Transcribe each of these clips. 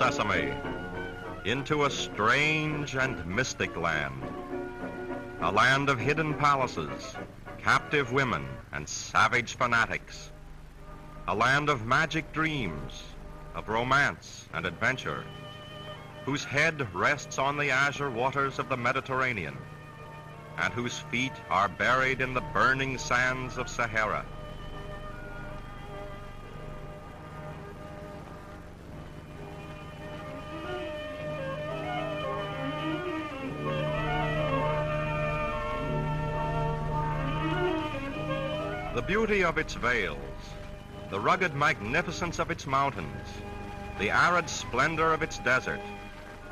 sesame into a strange and mystic land. A land of hidden palaces, captive women, and savage fanatics. A land of magic dreams, of romance and adventure, whose head rests on the azure waters of the Mediterranean, and whose feet are buried in the burning sands of Sahara. The beauty of its vales, the rugged magnificence of its mountains, the arid splendor of its desert,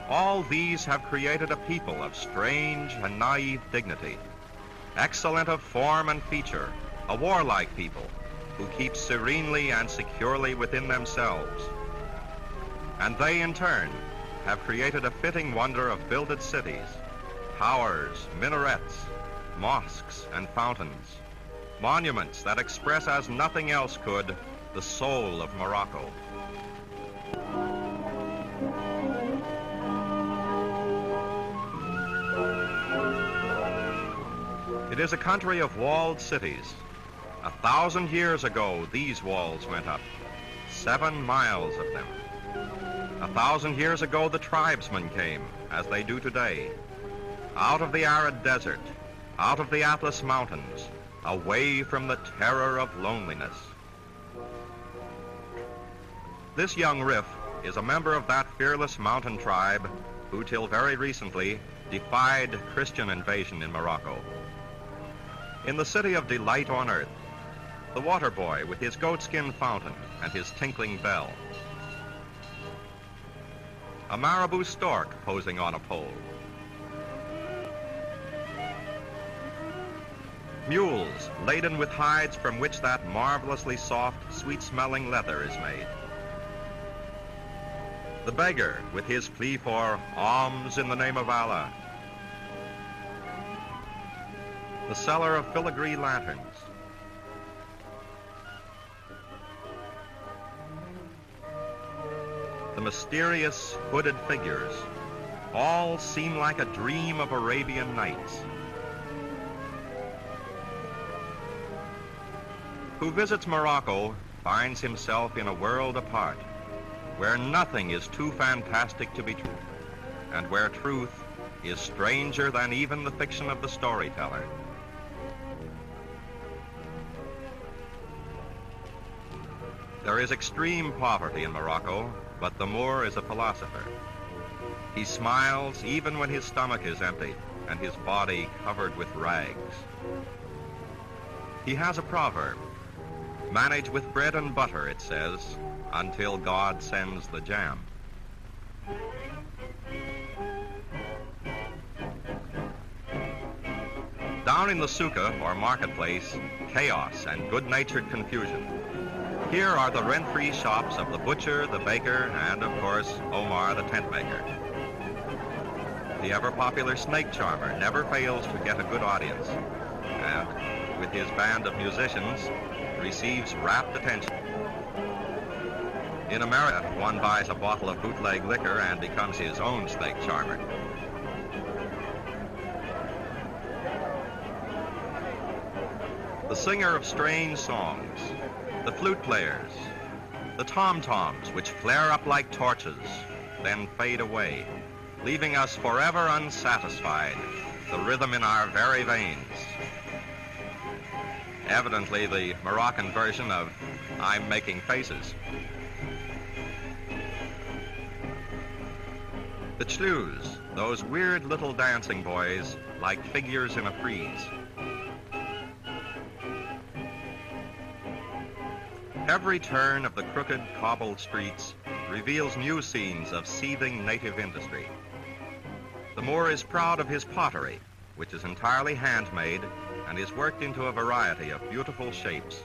all these have created a people of strange and naive dignity, excellent of form and feature, a warlike people who keep serenely and securely within themselves. And they, in turn, have created a fitting wonder of builded cities, towers, minarets, mosques, and fountains, monuments that express as nothing else could the soul of Morocco. It is a country of walled cities. 1,000 years ago, these walls went up, 7 miles of them. 1,000 years ago, the tribesmen came, as they do today, out of the arid desert, out of the Atlas Mountains, away from the terror of loneliness. This young Rif is a member of that fearless mountain tribe who, till very recently, defied Christian invasion in Morocco. In the city of delight on earth, the water boy with his goatskin fountain and his tinkling bell. A marabou stork posing on a pole. Mules laden with hides from which that marvelously soft, sweet-smelling leather is made. The beggar with his plea for alms in the name of Allah. The seller of filigree lanterns. The mysterious hooded figures all seem like a dream of Arabian Nights. Who visits Morocco finds himself in a world apart, where nothing is too fantastic to be true, and where truth is stranger than even the fiction of the storyteller. There is extreme poverty in Morocco, but the Moor is a philosopher. He smiles even when his stomach is empty and his body covered with rags. He has a proverb: manage with bread and butter, it says, until God sends the jam. Down in the souka, or marketplace, chaos and good-natured confusion. Here are the rent-free shops of the butcher, the baker, and, of course, Omar, the tent maker. The ever-popular snake charmer never fails to get a good audience, and, with his band of musicians, receives rapt attention. In America, one buys a bottle of bootleg liquor and becomes his own snake charmer. The singer of strange songs, the flute players, the tom-toms which flare up like torches, then fade away, leaving us forever unsatisfied, the rhythm in our very veins. Evidently the Moroccan version of I'm Making Faces. The chloos, those weird little dancing boys, like figures in a frieze. Every turn of the crooked, cobbled streets reveals new scenes of seething native industry. The Moor is proud of his pottery, which is entirely handmade and is worked into a variety of beautiful shapes.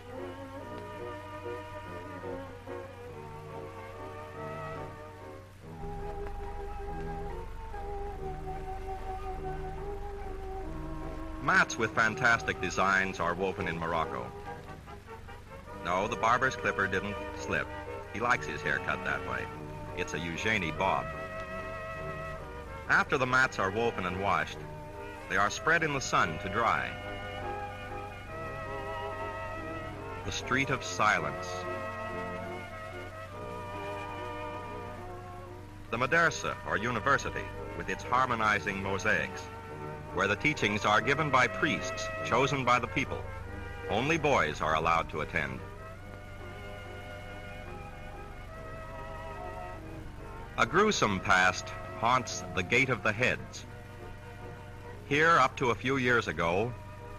Mats with fantastic designs are woven in Morocco. No, the barber's clipper didn't slip. He likes his hair cut that way. it's a Eugenie bob. After the mats are woven and washed, they are spread in the sun to dry. The street of silence. The madrasa, or university, with its harmonizing mosaics, where the teachings are given by priests chosen by the people. Only boys are allowed to attend. A gruesome past haunts the Gate of the Heads. Here, up to a few years ago,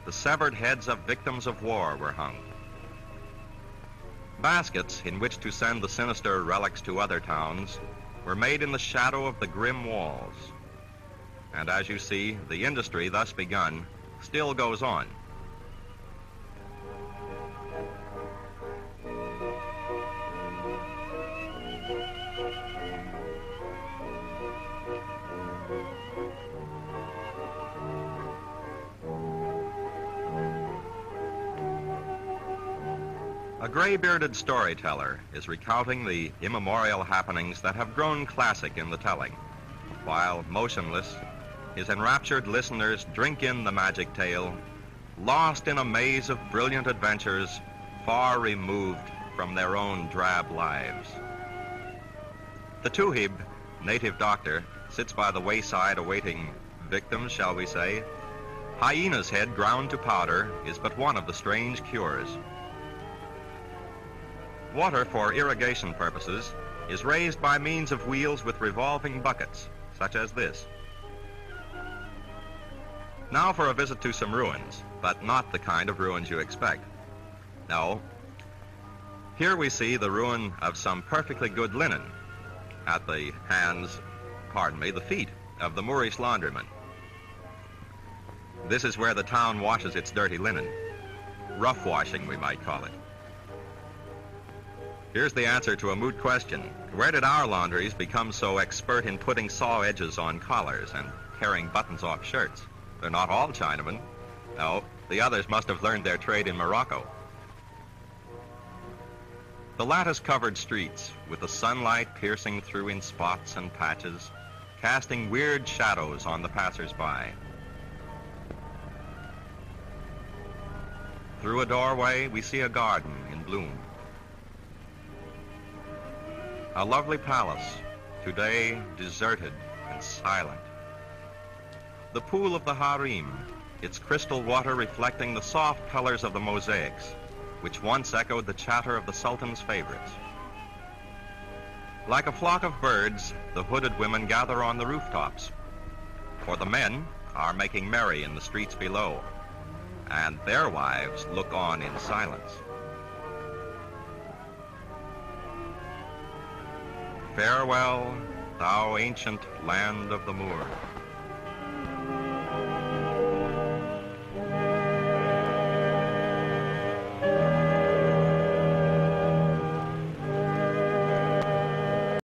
the severed heads of victims of war were hung. Baskets in which to send the sinister relics to other towns were made in the shadow of the grim walls. And as you see, the industry thus begun still goes on. A gray-bearded storyteller is recounting the immemorial happenings that have grown classic in the telling, while motionless, his enraptured listeners drink in the magic tale, lost in a maze of brilliant adventures far removed from their own drab lives. The Tuhib, native doctor, sits by the wayside awaiting victims, shall we say. Hyena's head ground to powder is but one of the strange cures. Water for irrigation purposes is raised by means of wheels with revolving buckets, such as this. Now for a visit to some ruins, but not the kind of ruins you expect. No. Here we see the ruin of some perfectly good linen at the the feet of the Moorish laundryman. This is where the town washes its dirty linen. Rough washing, we might call it. Here's the answer to a moot question. Where did our laundries become so expert in putting saw edges on collars and tearing buttons off shirts? They're not all Chinamen. No, the others must have learned their trade in Morocco. The lattice-covered streets, with the sunlight piercing through in spots and patches, casting weird shadows on the passers-by. Through a doorway, we see a garden in bloom. A lovely palace, today deserted and silent. The pool of the harem, its crystal water reflecting the soft colors of the mosaics, which once echoed the chatter of the Sultan's favorites. Like a flock of birds, the hooded women gather on the rooftops, for the men are making merry in the streets below, and their wives look on in silence. Farewell, thou ancient land of the Moor.